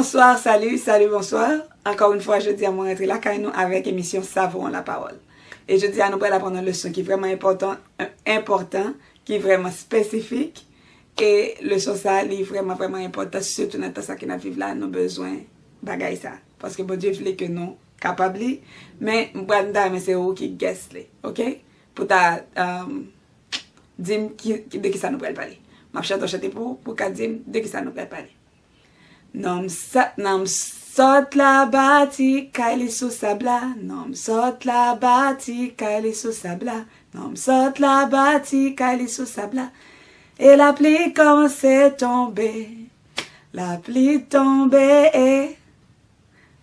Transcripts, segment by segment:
Bonsoir, salut, bonsoir. Encore une fois, je dis à mon rentrer là, quand nous avec l'émission Savons la parole. Et je dis à nous pour apprendre une leçon qui est vraiment important, qui est vraiment spécifique. Et le leçon ça, est vraiment, vraiment important, surtout dans ce que nous vivons là, nous avons besoin de bagaille ça. Parce que bon Dieu voulait que nous capables, mais c'est vous qui guest, ok? Pour ta dire de qui ça nous peut parler. Je vais chanter pour dire de qui ça nous peut parler. Nam sot la bati kaili sou sabla. Nam sot la bati kaili sou sabla. Nam sot la bati kaili sou sabla. Et la pluie commence à tomber. La pluie tombée et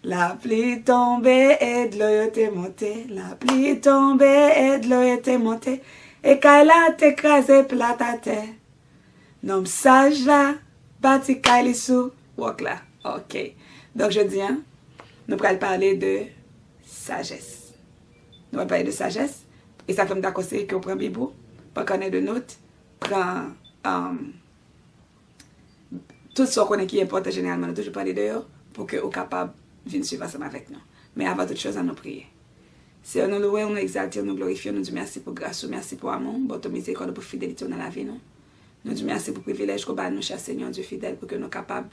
la pluie tombée et de l'eau était montée. La pluie tombée et de l'eau était montée. Et kaila t'écrasé plate à terre. Nam sage la bati kaili sou. Là. Ok. Donc, je dis, nous allons parler de sagesse. Nous allons parler de sagesse. Et ça fait d'accord que vous prenez Bible, pas qu'on ait de notes, prend tout ce qu'on est qui est important généralement, nous toujours parler de eux pour que vous capable de venir suivre ensemble avec nous. Mais avant toute chose, à nous prier. Si nous louons, nous exaltons, nous glorifions, nous disons merci pour grâce, merci pour amour, pour ton miséricorde, pour fidélité dans la vie. Nous disons merci pour le privilège que nous cher Seigneur Dieu fidèle, pour que nous soyons capables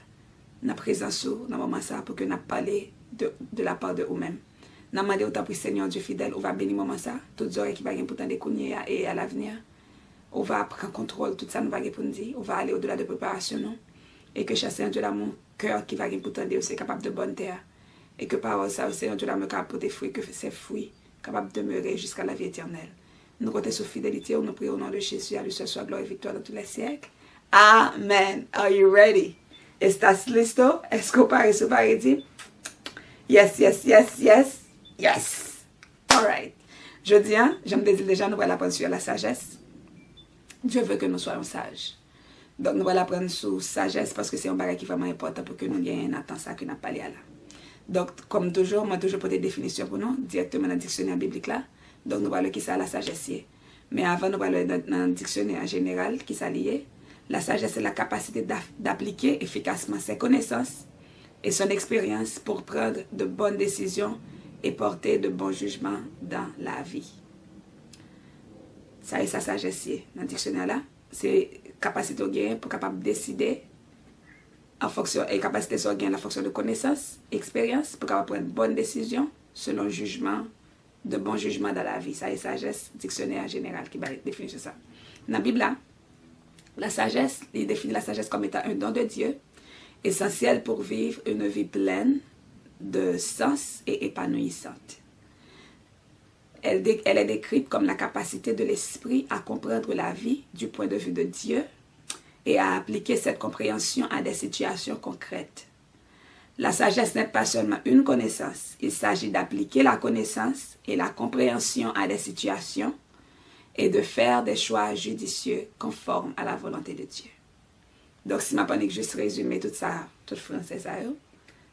dans la présence dans le moment ça pour que nous parlions de la part de nous-mêmes. Nous demandons au Seigneur Dieu fidèle, on va bénir le moment ça, toutes les oreilles qui vont pour tant de et à l'avenir. On va prendre contrôle, tout ça nous va pour nous dire, on va aller au-delà de préparation non? Et que chaque Seigneur Dieu là mon cœur qui va pour tant de c'est capable de bonne terre et que par ça Seigneur Dieu là me capable pour des fruits que ces fruits capables de demeurer jusqu'à la vie éternelle. Nous comptons sur fidélité, nous prions au nom de Jésus, à lui seul soit gloire et victoire dans tous les siècles. Amen. Are you ready? ¿Estás listo? ¿Es eso para decir? Yes, yes, yes, yes, yes. All right. Je dis, je me dis déjà, nous allons apprendre sur la sagesse. Dieu veut que nous soyons sages. Donc, nous allons apprendre sur sagesse parce que c'est un bagage qui est vraiment important pour que nous ayons un temps ça que nous n'avons pas là. Donc, comme toujours, moi, toujours pour des définitions pour nous, directement dans le dictionnaire biblique là. Donc, nous allons qui ça la sagesse. Mais avant, nous allons dans le dictionnaire en général qui s'allie. La sagesse est la capacité d'appliquer efficacement ses connaissances et son expérience pour prendre de bonnes décisions et porter de bons jugements dans la vie. Ça est sa sagesse dans le dictionnaire là. C'est capacité au gain pour capable décider en fonction et capacité au gain la fonction de connaissance, expérience pour capable prendre de bonnes décisions selon jugement, de bons jugements dans la vie. Ça est sagesse dictionnaire général qui va définir ça. Dans la Bible là, la sagesse, il définit la sagesse comme étant un don de Dieu, essentiel pour vivre une vie pleine de sens et épanouissante. Elle est décrite comme la capacité de l'esprit à comprendre la vie du point de vue de Dieu et à appliquer cette compréhension à des situations concrètes. La sagesse n'est pas seulement une connaissance, il s'agit d'appliquer la connaissance et la compréhension à des situations et de faire des choix judicieux conformes à la volonté de Dieu. Donc, si je ne juste résumer tout ça, tout français,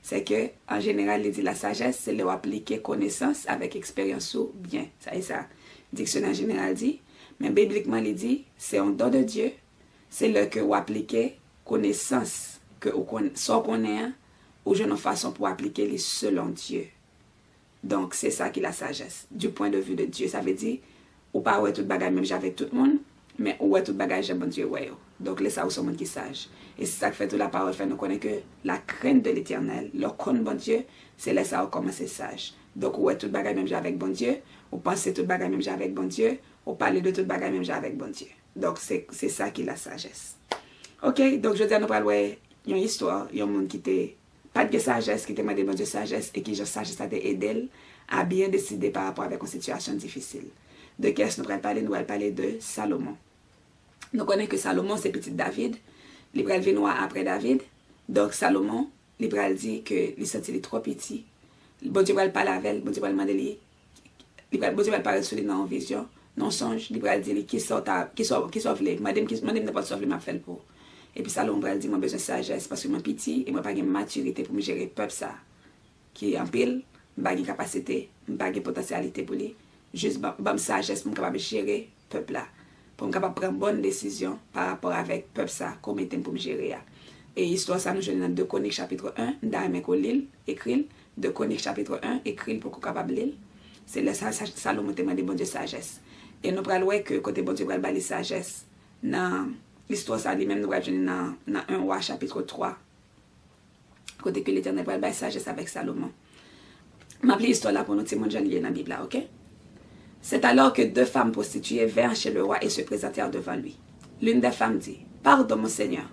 c'est que, en général, il dit la sagesse, c'est le appliquer connaissance avec expérience ou bien. Ça est ça. Le dictionnaire général dit, mais bibliquement, il dit, c'est un don de Dieu, c'est le que vous appliquez connaissance, que vous connaissez, ou je ne façon pour appliquer les selon Dieu. Donc, c'est ça qui est la sagesse. Du point de vue de Dieu, ça veut dire, ou pas ouais tout bagage même avec tout le monde mais ouais tout bagage bon Dieu ouais. Donc les ça ou sont monde qui sage et c'est ça que fait toute la parole fait nous connaît que la crainte de l'Éternel le connaître bon Dieu c'est là ça ou commencer sage. Donc ouais tout bagage même avec bon Dieu ou penser tout bagage même avec bon Dieu ou parler de tout bagage même avec bon Dieu. Donc c'est ça qui est la sagesse. OK, donc je dis à nous parler une histoire, il y a un monde qui était pas de sagesse qui te demandé bon Dieu sagesse et qui je sagesse a aidé à bien décider par rapport avec une situation difficile. De qui est-ce que nous allons parler de Salomon. Nous connaissons que Salomon, c'est petit David. Il va venir après David. Donc Salomon, il va dire que il sentit trop petit. Bon Dieu va parler avec elle, bon Dieu va demander lui. Bon Dieu va parler sur lui dans une vision, non songe, il va dire qui sauve madame n'a pas sauver m'a fait pour. Et puis Salomon va dire moi besoin de sagesse parce que moi petit et moi pas de maturité pour me gérer peuple ça qui en pile, pas de capacité, pas de potentialité pour lui. Juste bam sagesse pour capable gérer peuple là pour capable prendre bonne décision par rapport avec peuple ça comme était pour me gérer. Et histoire ça nous joue dans 2 Chroniques chapitre 1, d'aime qu'on lit, écrit, 2 Chroniques chapitre 1, écrit pour qu'on capable lire. C'est là Salomon demande bon Dieu sagesse. Et nous pral ouais que côté bon Dieu pral bali sagesse dans l'histoire ça lui-même nous pral dans 1 Roi chapitre 3. Côté que l'Éternel pral bali sagesse avec Salomon. M'appelle l'histoire là pour nous témoigner dans la Bible là, OK? C'est alors que 2 femmes prostituées vinrent chez le roi et se présentèrent devant lui. L'une des femmes dit: Pardon mon Seigneur.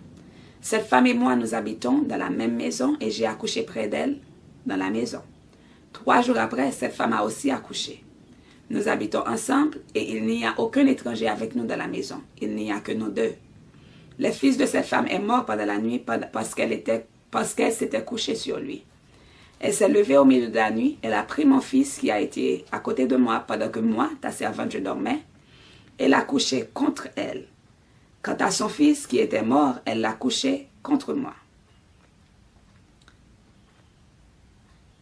Cette femme et moi nous habitons dans la même maison et j'ai accouché près d'elle dans la maison. 3 jours après, cette femme a aussi accouché. Nous habitons ensemble et il n'y a aucun étranger avec nous dans la maison. Il n'y a que nous 2. Le fils de cette femme est mort pendant la nuit parce qu'elle s'était couchée sur lui. Elle s'est levée au milieu de la nuit. Elle a pris mon fils qui a été à côté de moi pendant que moi, ta servante, je dormais. Elle l'a couché contre elle. Quant à son fils qui était mort, elle l'a couché contre moi.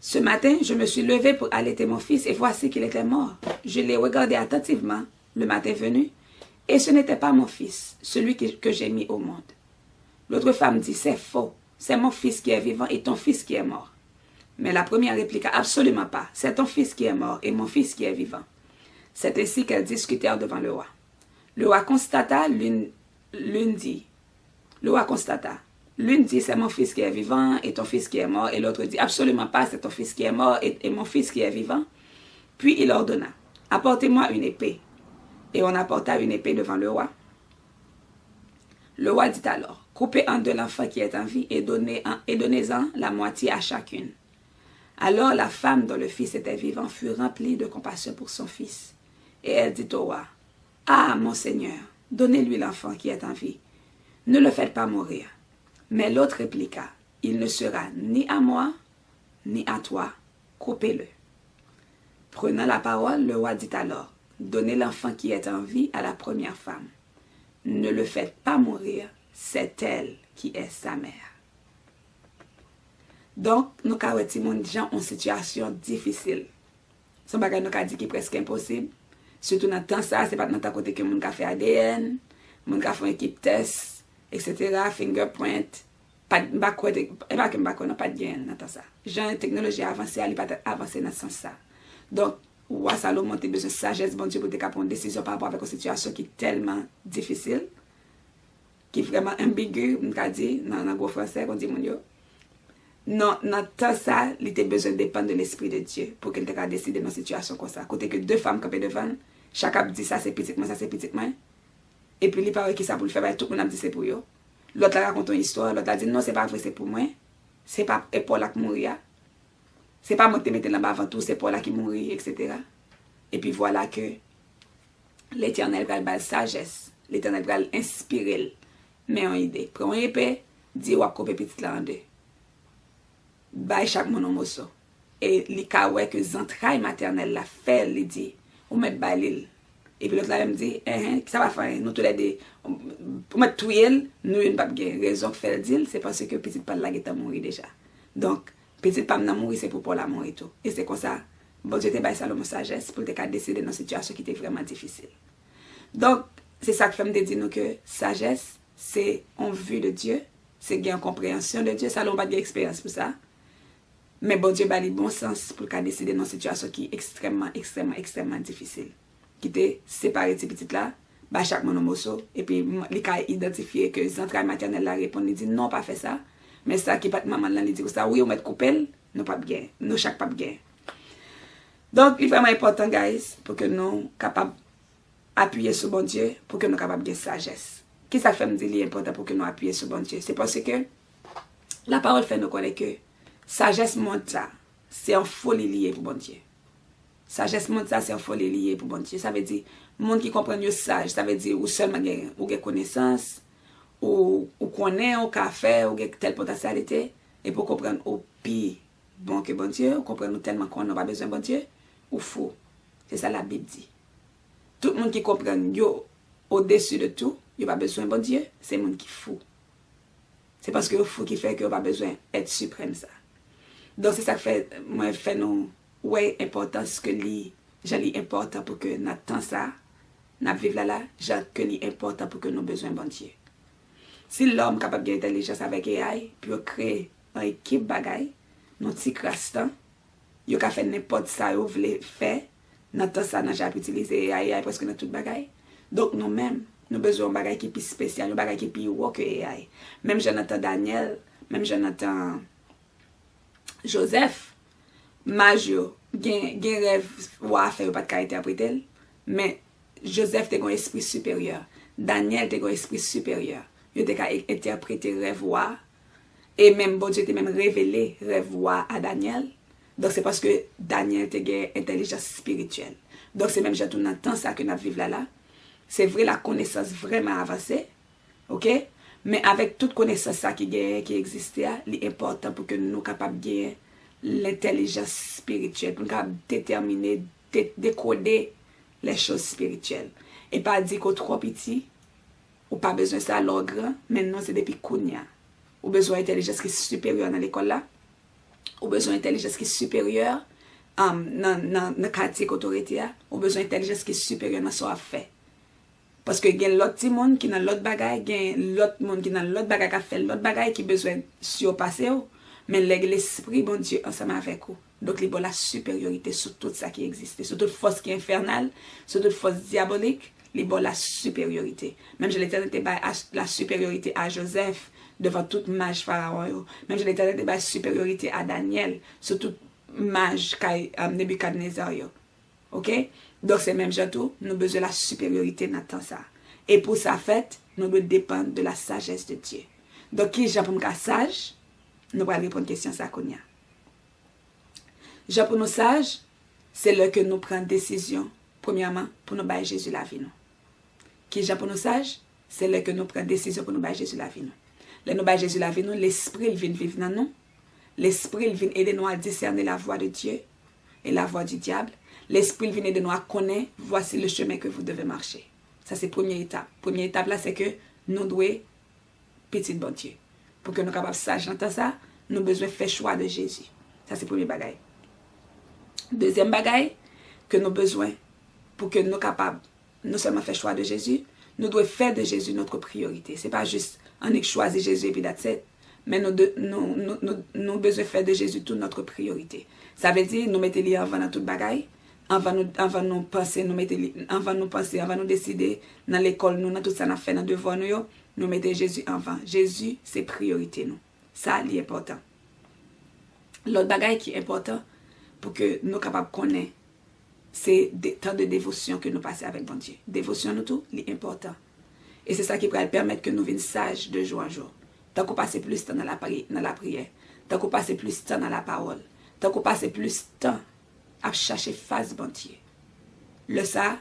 Ce matin, je me suis levée pour allaiter mon fils et voici qu'il était mort. Je l'ai regardé attentivement le matin venu et ce n'était pas mon fils, celui que j'ai mis au monde. L'autre femme dit: c'est faux, c'est mon fils qui est vivant et ton fils qui est mort. Mais la première répliqua: absolument pas, c'est ton fils qui est mort et mon fils qui est vivant. C'est ainsi qu'elles discutèrent devant le roi. Le roi constata, l'une dit, c'est mon fils qui est vivant et ton fils qui est mort. Et l'autre dit: absolument pas, c'est ton fils qui est mort et mon fils qui est vivant. Puis il ordonna: apportez-moi une épée. Et on apporta une épée devant le roi. Le roi dit alors: coupez en 2 l'enfant qui est en vie et donnez-en la moitié à chacune. Alors la femme dont le fils était vivant fut remplie de compassion pour son fils. Et elle dit au roi: ah, mon Seigneur, donnez-lui l'enfant qui est en vie. Ne le faites pas mourir. Mais l'autre répliqua: il ne sera ni à moi, ni à toi. Coupez-le. Prenant la parole, le roi dit alors: donnez l'enfant qui est en vie à la première femme. Ne le faites pas mourir, c'est elle qui est sa mère. Donc, nous avons des gens en situation difficile. Ce bagage nous a dit qui est presque impossible. Surtout dans le temps, ça, c'est pas dans ta côté que nous avons fait ADN, nous avons fait une équipe test, etc., fingerprint, pas de gain dans ça. Genre, la technologie avancée, elle n'est pas avancée dans ce sens-là. Donc, roi Salomon a besoin de sagesse, bon Dieu, pour prendre une décision par rapport à une situation qui est tellement difficile, qui est vraiment ambiguë, on a dit, dans le gros français, on dit, mon Dieu. Non, dans tout ça, il a besoin de dépendre de l'Esprit de Dieu pour qu'il ait décidé dans une situation comme ça. Côté que 2 femmes campent devant, chacun dit ça c'est petit moi, ça c'est petit moi. Et puis il parle qui ça pour le faire, tout le monde a dit c'est pour eux. L'autre a raconté une histoire, l'autre a dit non, c'est pas vrai, c'est pour moi. C'est pas Paul qui mourir. C'est pas moi qui te mette là-bas avant tout, c'est Paul qui mourir, etc. Et puis voilà que l'Éternel va le sagesse. L'Éternel va l'inspirer. Mais en idée. Prends une épée, dis ou couper petit là en 2. Bay chaque monomoso. Et li ka ouais que entrailles maternelles la fait, il dit, ou mettre balil. Et puis l'autre là me dit, ça va faire, nous tous les deux, pour mettre tout elle, nous une pas de raison que faire dire, c'est parce que petite pas la est mourir déjà. Donc, petite pas n'a mourir, c'est pour la mourir tout. Et c'est comme ça, bon Dieu te bail Salomon sagesse pour te décider dans une situation qui était vraiment difficile. Donc, c'est ça que fait me dire nous que sagesse, c'est en vue de Dieu, c'est gain compréhension de Dieu, Salomon pas de expérience pour ça. Mais bon Dieu a le bon sens pour qu'elle décide dans une situation qui est extrêmement difficile. Qui était séparé de ces petites là, bah chaque monomoso, et puis il a identifié que les entrailles maternelles la répondent, il dit non, pas fait ça. Mais ça qui pas de maman là, il dit ça, oui, on met coupelle, nous pas bien, nous chaque pas bien. Donc, il est vraiment important, guys, pour que nous capables appuyer sur bon Dieu, pour que nous capables de sagesse. Qui ça fait me dire qu'il est important pour que nous appuyer sur bon Dieu? C'est parce que la parole fait nous connaître que sagesse monte ça, c'est en folie liée pour bon Dieu. Sagesse monte ça, c'est en folie liée pour bon Dieu. Ça veut dire, monde qui comprend mieux sage, ça veut dire ou seulement ou connaissance, ou connaît, ou café, ou telle potentialité, et pour comprendre au pire bon que bon Dieu, ou comprendre tellement qu'on n'a pas besoin de bon Dieu, ou fou. C'est ça la Bible dit. Tout le monde qui comprend yo au-dessus de tout, il n'a pas besoin de bon Dieu, c'est le monde qui fou. C'est parce que le fou qui fait qu'il n'a pas besoin d'être suprême ça. Donc c'est ça que fait moi fait nous ouais importance que li j'ai important pour que notre temps ça n'a vivre là j'ai que li important pour que nous besoin bon Dieu. Si l'homme capable de intelligence avec AI, puis créer une équipe bagaille, non petit crastan, yo ka fait n'importe ça yo voulez faire, dans temps ça n'a jamais utilisé AI presque dans toute bagaille. Donc nous-mêmes, nous besoin de bagaille qui plus spécial, bagaille qui plus haut que AI. Même Jonathan Daniel, même Jonathan Joseph, Majo, gen rêve ou à faire pas de interpréter, mais Joseph te un esprit supérieur, Daniel te un esprit supérieur. Yo te ka interpréter rêve et même bon Dieu te même révélé rêve à Daniel. Donc c'est parce que Daniel te une intelligence spirituelle. Donc c'est même j'ai tout dans temps ça que nous vivons là. C'est vrai la connaissance vraiment avancée. OK? Mais avec toute connaissance ça qui existe là, c'est important pour que nous capables de gagner l'intelligence spirituelle pour nous capables déterminer décoder les choses spirituelles et pas dire qu'au trop petit ou pas besoin de ça à l'ogre, maintenant c'est depuis Kounia. Ou besoin d'intelligence qui est supérieure dans l'école là. Ou besoin d'intelligence qui est supérieure dans le quartier autorité. Ou besoin d'intelligence qui est supérieure dans son affaire. Parce que il y a l'autre monde qui dans l'autre bagaille, il y a l'autre monde qui dans l'autre bagaille qui fait l'autre bagaille qui besoin de surpasser. Mais l'esprit, bon Dieu, ensemble avec vous. Donc, il y a la supériorité sur tout ça qui existe. Sur toute force qui est infernale, sur toute force diabolique, il y a la supériorité. Même je l'éternité la supériorité à Joseph devant toute mage pharaon. Même je l'éternité la supériorité à Daniel sur toute mage Nebuchadnezzar. OK? Donc, c'est même tout, nous avons besoin de la supériorité dans tout ça. Et pour ça fait, nous devons dépendre de la sagesse de Dieu. Donc, qui est pour nous sage? Nous allons répondre à la question ça. Jean pour nous sages, c'est là que nous prenons décision, premièrement, pour nous bailler Jésus la vie. Qui Jean pour nous sages, c'est là que nous prenons décision pour nous bailler Jésus la vie. Là, nous bailler Jésus la vie, l'esprit vient vivre dans nous. L'esprit vient aider nous à discerner la voix de Dieu et la voix du diable. L'esprit vient aider nous à connaître, voici le chemin que vous devez marcher. Ça, c'est la première étape. La première étape, là, c'est que nous devons petit bon Dieu. Pour que nous soyons capables de sages dans ça, nous avons besoin de faire choix de Jésus. Ça, c'est le premier bagaille. Deuxième bagaille, que nous avons besoin pour que nous soyons capables non seulement faire choix de Jésus, nous devons faire de Jésus notre priorité. Ce n'est pas juste on a choisi Jésus et puis that's it. Mais nous avons besoin de faire de Jésus toute notre priorité. Ça veut dire nous mettons avant dans toute bagaille. Avant nous penser, avant nous décider dans l'école, nous, dans tout ça, nous fait dans devant nous mettons Jésus avant. Jésus, c'est priorité nous. Ça, c'est important. L'autre bagaille qui est important pour que nous soyons capables de connaître, c'est des temps de dévotion que nous passons avec bon Dieu. Dévotion, nous tout, c'est important. Et c'est ça qui va permettre que nous venions sages de jour en jour. Tant qu'on passe plus de temps dans la prière, tant qu'on passe plus de temps dans la parole, tant qu'on passe plus de temps à chercher face bon Dieu. Le ça,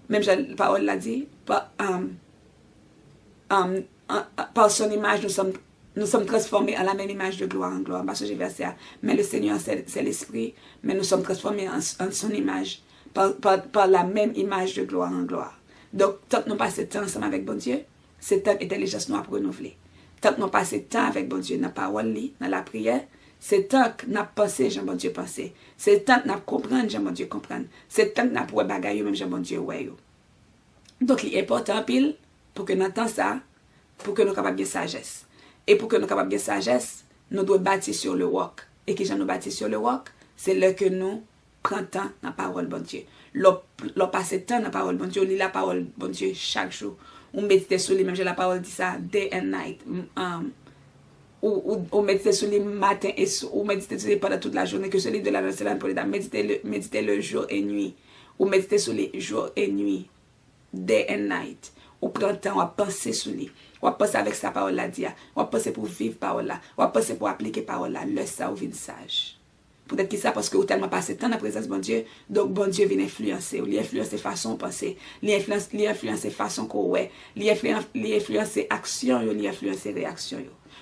même la parole l'a dit, par son image, nous sommes transformés en la même image de gloire en gloire. Parce que j'ai versé, mais le Seigneur, c'est l'Esprit, mais nous sommes transformés en son image, par la même image de gloire en gloire. Donc, tant que nous passons temps ensemble avec bon Dieu, c'est tant que l'intelligence nous a renouvelé. Tant que nous passons temps avec bon Dieu dans la parole, dans la prière, c'est tant que nous pensons, Jean bon Dieu pensé. C'est tant que nous comprenons, Jean bon Dieu comprendre. C'est tant que nous pouvons bagailler, même Jean bon Dieu ouais. Donc, il est important pile pour que nous entendons ça, pour que nous soyons capables de sagesse. Et pour que nous soyons capables de sagesse, nous devons bâtir sur le walk. Et que nous bâtir sur le walk, c'est là que nous prenons temps dans la parole bon Dieu. L'on passe temps dans la parole bon Dieu, on lit la parole bon Dieu chaque jour. On médite sur lui, même j'ai la parole dit ça, day and night. Ou méditer sur les matins et ou méditer sur les pendant toute la journée, que ce livre de la Nouvelle pour les dames, méditer le jour et nuit, ou méditer sur les jours et nuit, day and night, ou prendre temps, ou penser sur lui, ou penser avec sa parole là, ou penser pour vivre parole là, ou penser pour appliquer parole là, le ça ou vient sage. Peut-être que ça parce que vous tellement passé temps dans la présence de bon Dieu, donc bon Dieu vient influencer, il influence façon de penser, il influence façon qu'on ouais, il influence action, il influence réaction.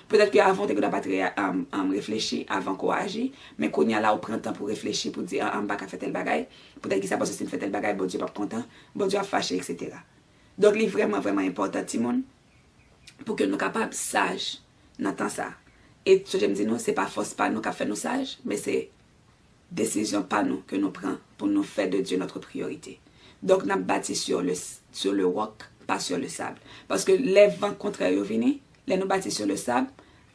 Peut-être qu'avant, tu n'as pas réfléchi avant qu'on agisse, mais qu'on y a là, on prend le temps pour réfléchir, pour dire, on va faire tel bagaille. Peut-être que ça parce que si on fait tel bagaille, bon Dieu n'est pas content, bon Dieu a fâché, etc. Donc, il est vraiment, vraiment important, Timon, pour que nous soyons capables, sages, dans ça. Et ce que je me dis, ce n'est pas force pas nous qui fait nous sages, mais c'est décision pas nous que nous prenons pour nous faire de Dieu notre priorité. Donc, nous avons bâti sur le roc, pas sur le sable. Parce que les vents contraires viennent, Là, nous bâtis sur le sable,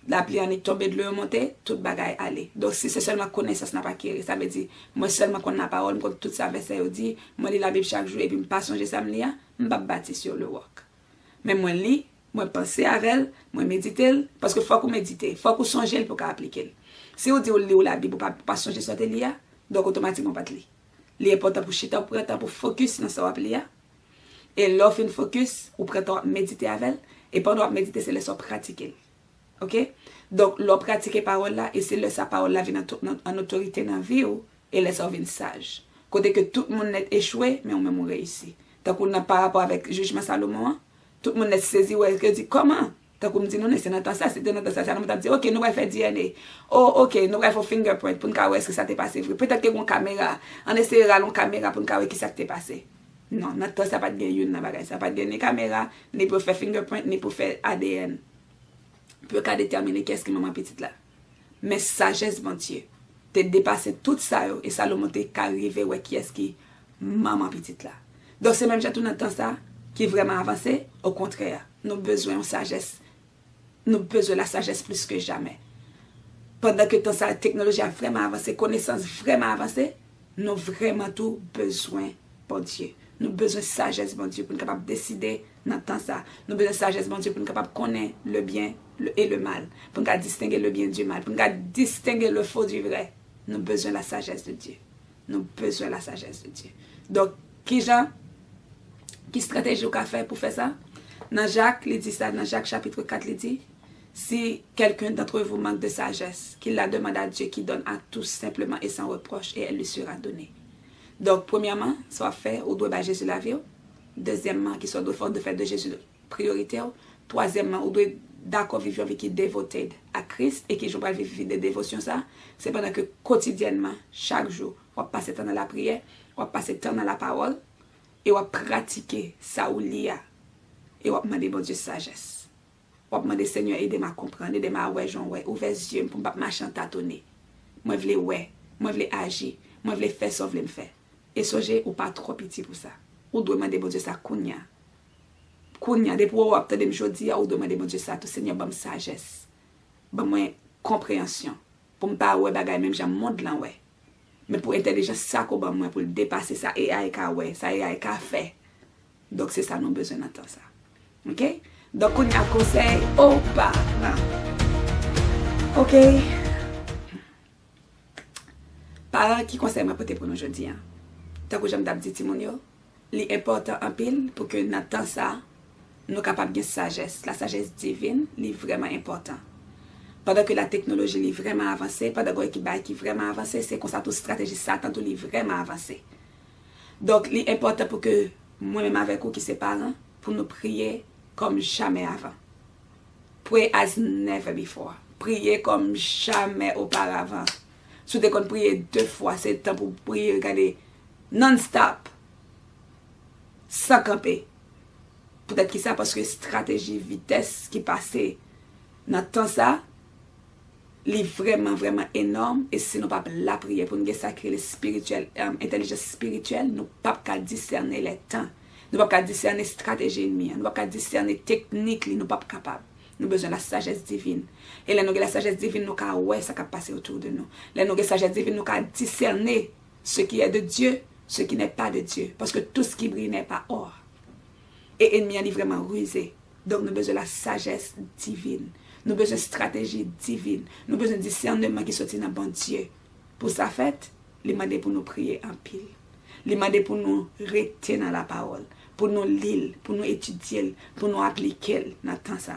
la pluie en est tombée, de l'eau montée, toute bagaille allait. Donc, si c'est seulement connaissance n'a pas créé, ça veut dire, moi seulement qu'on a parole, comme tout ça verset dit, moi lis la Bible chaque jour et puis je ne pas songer ça me lire, je ne pas bâtir sur le roc. Mais moi lis, moi penser avec elle, moi méditer, parce que faut qu'on médite, faut qu'on songe pour qu'on applique. Si on dit on lit la Bible, on ne pas songer sur tes lire, donc automatiquement pas te lire. Il est important pour chiter, pour prendre pour focus dans ça lire. Et l'offre une focus, ou prendre méditer avec elle, et pendant méditer, c'est le sort pratiquer. OK? Donc, l'on pratique parole là, et c'est le sa parole là vient en autorité dans la vie, et le sort vient sage. Côté que tout le monde est échoué, mais on même réussi. Tant qu'on n'a pas rapport avec le jugement Salomon, tout le monde est saisi, ouais, que dit comment? Tant qu'on me dit non, c'est dans ça, c'est dans ça, nous me dit, ok, nous allons faire DNA. Oh, ok, nous allons faire fingerprint pour nous voir ce que ça t'est passé. Peut-être que une caméra, on essaiera une caméra pour nous voir qui ça t'est passé. Non, notre temps, ça n'a pas de gagner une bagage, ça n'a pas de gagner caméra, ni pour faire fingerprint, ni pour faire ADN. Pour qu'à déterminer qu'est-ce que maman petite là. Mais sagesse, bon Dieu, t'es dépassé tout ça, et Salomon t'es arrivé, ouais, qui est-ce qui maman petite là. Donc, c'est même tout notre temps ça qui est vraiment avancé. Au contraire, nous avons besoin de sagesse. Nous avons besoin de la sagesse plus que jamais. Pendant que la technologie a vraiment avancé, connaissance vraiment avancée, nous avons vraiment tout besoin, bon Dieu. Nous avons besoin de sagesse, bon Dieu, pour nous capables de décider dans le temps ça. Nous avons besoin de sagesse, bon Dieu, pour nous capables de connaître le bien et le mal. Pour nous distinguer le bien du mal. Pour nous distinguer le faux du vrai. Nous avons besoin de la sagesse de Dieu. Nous avons besoin de la sagesse de Dieu. Donc, qui stratégie au fait pour faire ça? Dans Jacques, il dit ça, dans Jacques chapitre 4, il dit, si quelqu'un d'entre vous manque de sagesse, qu'il la demande à Dieu qui donne à tous simplement et sans reproche, et elle lui sera donnée. Donc, premièrement, soit fait, on doit Jésus la vie. Deuxièmement, qu'il soit de faire de Jésus prioritaire. Troisièmement, on doit d'accord vivre avec qui est dévoté à Christ et qui ne pas vivre des dévotions ça. C'est pendant que quotidiennement, chaque jour, on va passer temps dans la prière, on va passer temps dans la parole et on va pratiquer ça ou l'IA. Et on va demander bon Dieu sagesse. On va demander Seigneur, aidez-moi à comprendre, aidez-moi à ouais, Jean, ouais, ouvert les yeux pour ne pas marcher tâtonner. Moi, je veux ouais, moi, je veux agir, moi, je veux faire ça, je veux me faire. Et songez, ou pas trop petit pour ça. Ou doit demander bon Dieu ça, kounya. Kounya, depuis où on obtient des jodi, ou demander bon Dieu ça, tout Seigneur, bon sagesse, bon moi compréhension, pour me pas ouais bagay même j'aime monde là ouais. Mais pour intelligence ça qu'on bon moi pour dépasser ça AI ka ouais, ça AI ka fait. Donc c'est ça nous besoin d'entendre ça. OK? Donc on a conseil au parents. OK? Parents qui conseil m'a porter pour nous aujourd'hui hein. Tant que j'aime d'abdi timonio, li important en pile pour que n'entend ça nous capables de sagesse, la sagesse divine, est vraiment important. Pendant que la technologie est vraiment avancée, pendant que l'équipe est vraiment avancée, c'est comme ça toute stratégie Satan tout est vraiment avancée. Donc, il est important pour que moi-même avec vous qui sommes parents, pour nous prier comme jamais avant. Pray as never before. Prier comme jamais auparavant. Si vous avez prié 2 fois, c'est le temps pour prier, regardez, non-stop, sans camper. Peut-être que ça parce que stratégie, vitesse qui passait dans le temps ça, est vraiment, vraiment énorme. Et si nous ne pas la prier pour nous sacrer les spirituels, intelligence spirituelle, nous ne pouvons pas discerner les temps. Nous ne pouvons pas discerner la stratégie ennemie. Nous ne pouvons pas discerner la technique. Nous ne sommes pas capables. Nous avons besoin de la sagesse divine. Et là, nous avons la sagesse divine, nous avons ouais, ça qui passe autour de nous. Là, nous avons la sagesse divine, nous avons discerner ce qui est de Dieu, ce qui n'est pas de Dieu. Parce que tout ce qui brille n'est pas or. Et l'ennemi est vraiment rusé. Donc, nous avons besoin de la sagesse divine. Nous avons besoin de stratégie divine. Nous avons besoin de discernement qui sortit dans bon Dieu. Pour sa fête, il m'a demandé pour nous prier en pile. Il m'a demandé pour nous rester dans la parole. Pour nous lire, pour nous étudier, pour nous appliquer dans temps ça.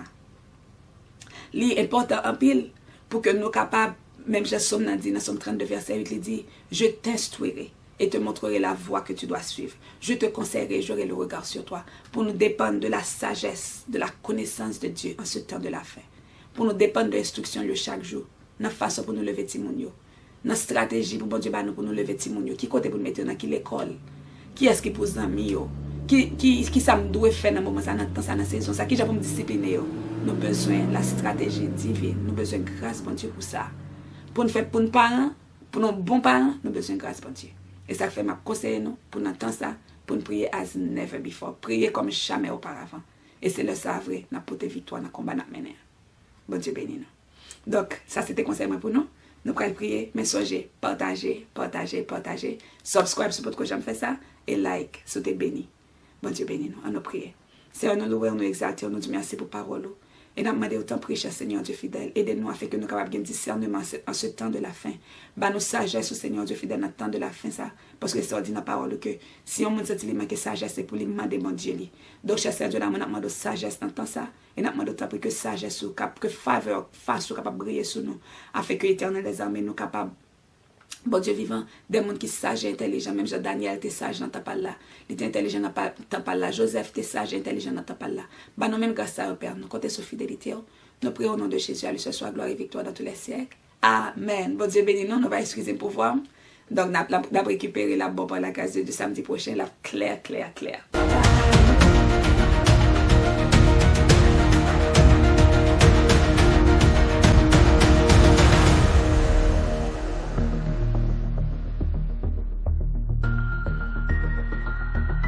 Il est important en pile pour que nous soyons capables, même je Somme dans Somme 32, verset 8, il dit, je t'instruirai et te montrerai la voie que tu dois suivre. Je te conseillerai, j'aurai le regard sur toi. Pour nous dépendre de la sagesse, de la connaissance de Dieu en ce temps de la fin. Pour nous dépendre de l'instruction chaque jour. Notre façon pour nous lever Timonio. Notre stratégie pour bon Dieu pour nous lever Timonio. Qui côté pour nous mettre dans l'école? Qui est-ce qui pose dans le qui ça me doit faire dans le moment ça, dans la saison ça? Qui j'ai pour me discipliner? Nous avons besoin de la stratégie divine. Nous avons besoin de grâce bon Dieu pour ça. Pour nous faire pour nos parents, pour nos bons parents, nous avons besoin de grâce bon Dieu. Et ça fait ma conseil nous pour nous entendre ça, pour nous prier as never before. Prier comme jamais auparavant. Et c'est le ça vrai, nous porter victoire dans le combat nous mener. Bon Dieu béni nous. Donc, ça c'était conseil pour nous. Nous allons prier, mais songez, partagez. Subscribe sur votre j'aime faire ça. Et like, si vous êtes béni. Bon Dieu béni nous. On nous prie. Seigneur, nous louons, nous exaltons, nous disons merci pour parole. Et nous demandons autant prier, cher Seigneur Dieu fidèle. Aidez-nous afin que nous soyons capables de discernement en ce temps de la fin. Bah nous sagesse au Seigneur Dieu fidèle dans le temps de la fin ça. Parce que c'est dit dans la parole que si on me dit qu'il manque sagesse, c'est pour lui demander mon Dieu. Donc, cher Seigneur Dieu, nous demandons sagesse dans le temps ça. Et nous demandons autant prier que sagesse, que faveur, face capable de briller sur nous. Afin que l'éternel des armées nous capable. Bon Dieu vivant, des gens qui sont sages et intelligents, même Daniel était sage dans ta parole là, il était intelligent dans ta parole là, Joseph était sage et intelligent dans ta parole là. Bah nous même grâce à eux, Père, nous comptons sur fidélité. Nous prions au nom de Jésus, à lui ce soit gloire et victoire dans tous les siècles. Amen. Bon Dieu béni nous, nous va excuser pour voir. Donc nous avons récupéré la bombe pour la case de samedi prochain, la claire. Bye.